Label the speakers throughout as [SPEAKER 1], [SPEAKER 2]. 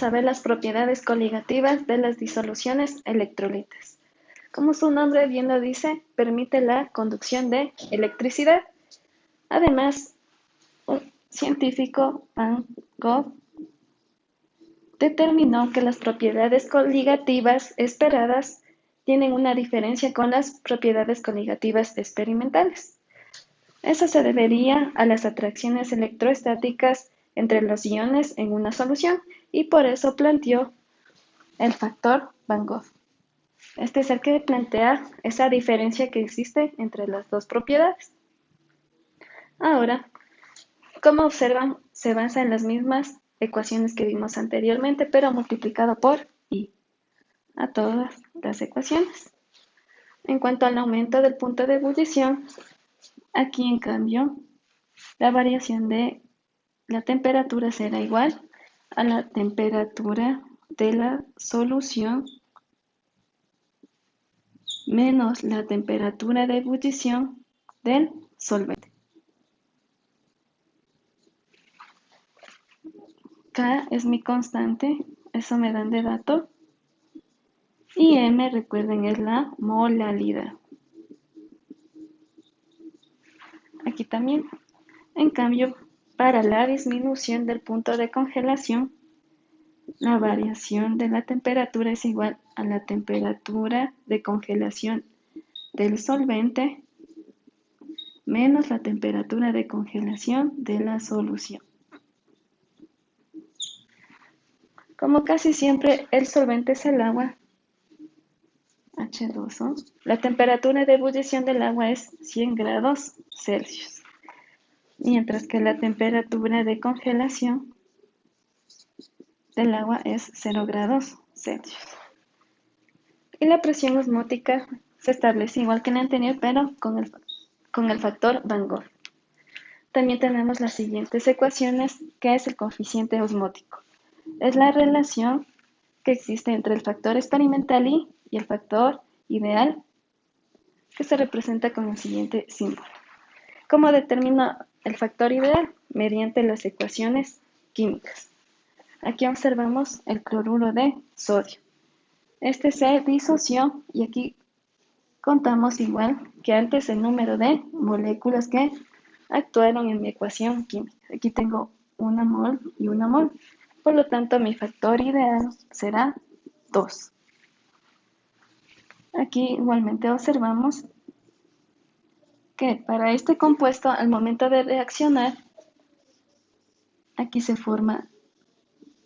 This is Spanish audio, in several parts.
[SPEAKER 1] a ver las propiedades coligativas de las disoluciones electrolitas. Como su nombre bien lo dice, permite la conducción de electricidad. Además, un científico, Van Gogh, determinó que las propiedades coligativas esperadas tienen una diferencia con las propiedades coligativas experimentales. Eso se debería a las atracciones electrostáticas entre los iones en una solución y por eso planteó el factor Van Gogh. Este es el que plantea esa diferencia que existe entre las dos propiedades. Ahora, como observan, se basa en las mismas ecuaciones que vimos anteriormente, pero multiplicado por I a todas las ecuaciones. En cuanto al aumento del punto de ebullición, aquí en cambio, la variación de la temperatura será igual a la temperatura de la solución menos la temperatura de ebullición del solvente. K es mi constante, eso me dan de dato. Y M, recuerden, es la molalidad. Aquí también. En cambio, para la disminución del punto de congelación, la variación de la temperatura es igual a la temperatura de congelación del solvente menos la temperatura de congelación de la solución. Como casi siempre el solvente es el agua, H2O, la temperatura de ebullición del agua es 100 grados Celsius, mientras que la temperatura de congelación del agua es 0 grados Celsius. Y la presión osmótica se establece igual que en la anterior, pero con el factor Van Gogh. También tenemos las siguientes ecuaciones, que es el coeficiente osmótico. Es la relación que existe entre el factor experimental I y el factor ideal, que se representa con el siguiente símbolo. ¿Cómo determino el factor ideal? Mediante las ecuaciones químicas. Aquí observamos el cloruro de sodio. Este se disoció y aquí contamos igual que antes el número de moléculas que actuaron en mi ecuación química. Aquí tengo una mol y una mol. Por lo tanto, mi factor ideal será 2. Aquí igualmente observamos que para este compuesto, al momento de reaccionar, aquí se forma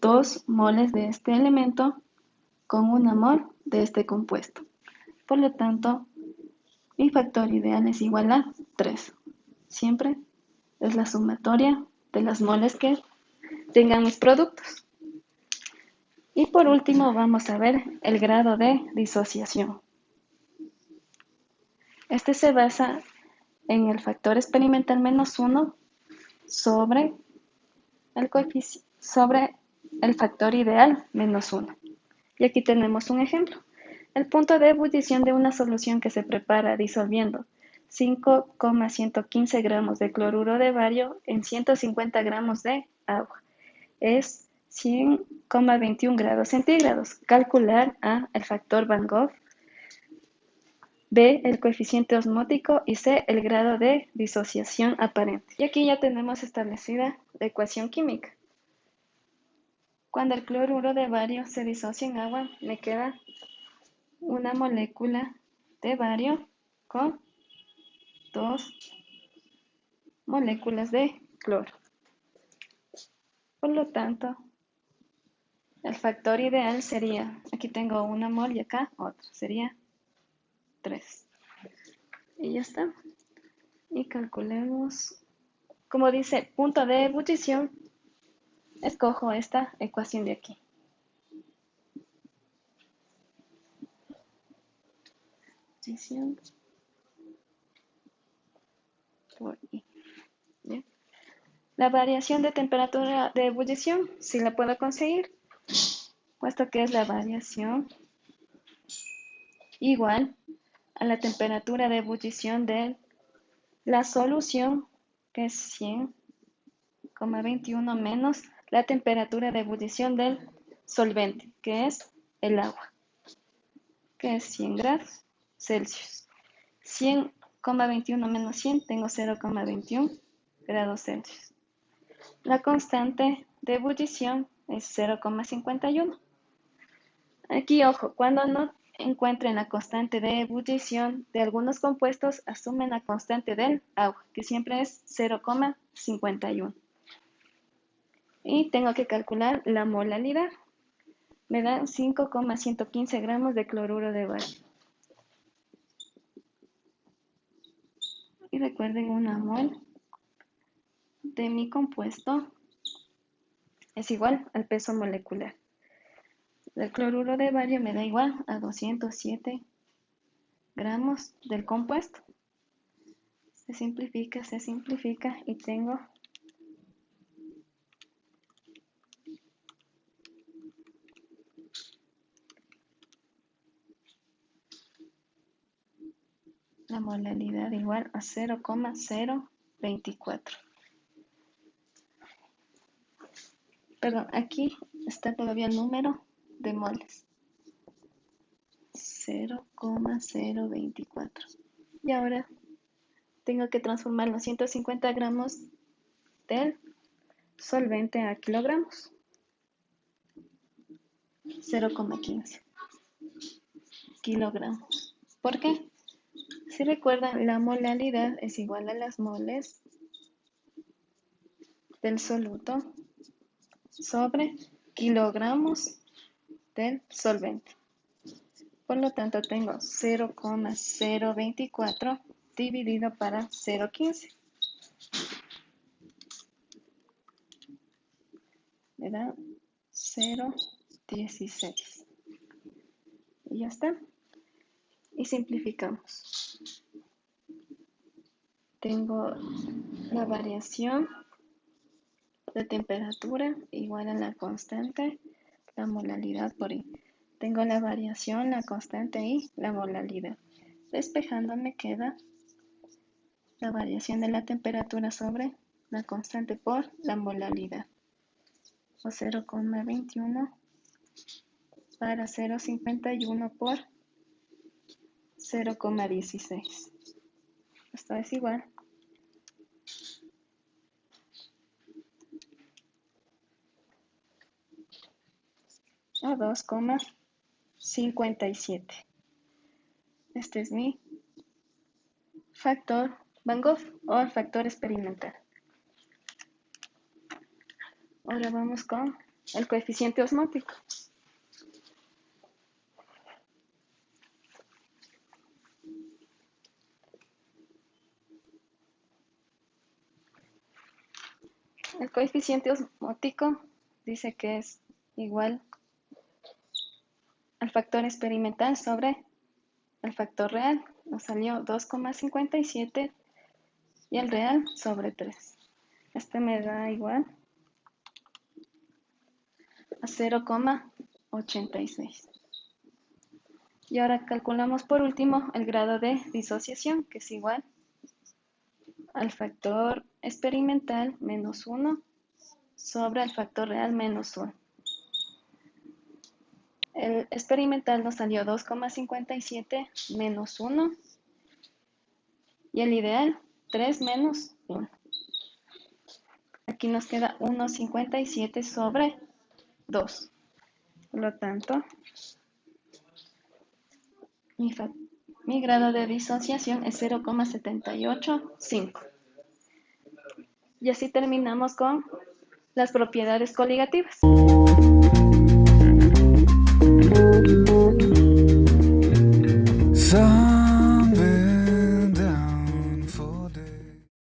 [SPEAKER 1] 2 moles de este elemento con 1 mol de este compuesto. Por lo tanto, mi factor ideal es igual a 3. Siempre es la sumatoria de las moles que tengan mis productos. Y por último vamos a ver el grado de disociación. Este se basa en el factor experimental menos 1 sobre el factor ideal menos 1. Y aquí tenemos un ejemplo. El punto de ebullición de una solución que se prepara disolviendo 5,115 gramos de cloruro de bario en 150 gramos de agua es 100,21 grados centígrados. Calcular A, el factor Van Gogh, B, el coeficiente osmótico y C, el grado de disociación aparente. Y aquí ya tenemos establecida la ecuación química. Cuando el cloruro de bario se disocia en agua, me queda una molécula de bario con 2 moléculas de cloro. Por lo tanto, el factor ideal sería, aquí tengo una mol y acá otra, sería 3. Y ya está. Y calculemos, como dice, punto de ebullición, escojo esta ecuación de aquí. Ebullición por I. ¿Bien? La variación de temperatura de ebullición, si la puedo conseguir, puesto que es la variación igual a la temperatura de ebullición de la solución, que es 100,21 menos la temperatura de ebullición del solvente, que es el agua, que es 100 grados Celsius. 100,21 menos 100, tengo 0,21 grados Celsius. La constante de ebullición es 0,51. Aquí, ojo, cuando no encuentren la constante de ebullición de algunos compuestos, asumen la constante del agua, que siempre es 0,51. Y tengo que calcular la molaridad. Me dan 5,115 gramos de cloruro de bario. Y recuerden, una mol de mi compuesto es igual al peso molecular. El cloruro de bario me da igual a 207 gramos del compuesto. Se simplifica y tengo la molaridad igual a 0,024. Perdón, aquí está todavía el número de moles. 0,024. Y ahora tengo que transformar los 150 gramos del solvente a kilogramos. 0,15 kilogramos. ¿Por qué? Si recuerdan, la molaridad es igual a las moles del soluto sobre kilogramos del solvente. Por lo tanto, tengo 0,024 dividido para 0,15. Me da 0,16. Y ya está. Y simplificamos. Tengo la variación de temperatura igual a la constante, la molaridad por I. Tengo la variación, la constante y la molaridad. Despejando me queda la variación de la temperatura sobre la constante por la molaridad. O 0,21 para 0,51 por 0,16. Esto es igual a 2,57. Este es mi factor Van Gogh o el factor experimental. Ahora vamos con el coeficiente osmótico. El coeficiente osmótico dice que es igual al factor experimental sobre el factor real. Nos salió 2,57 y el real sobre 3. Este me da igual a 0,86. Y ahora calculamos por último el grado de disociación, que es igual al factor experimental menos 1 sobre el factor real menos 1. El experimental nos salió 2,57 menos 1 y el ideal 3 menos 1. Aquí nos queda 1,57 sobre 2. Por lo tanto, mi grado de disociación es 0,785. Y así terminamos con las propiedades coligativas.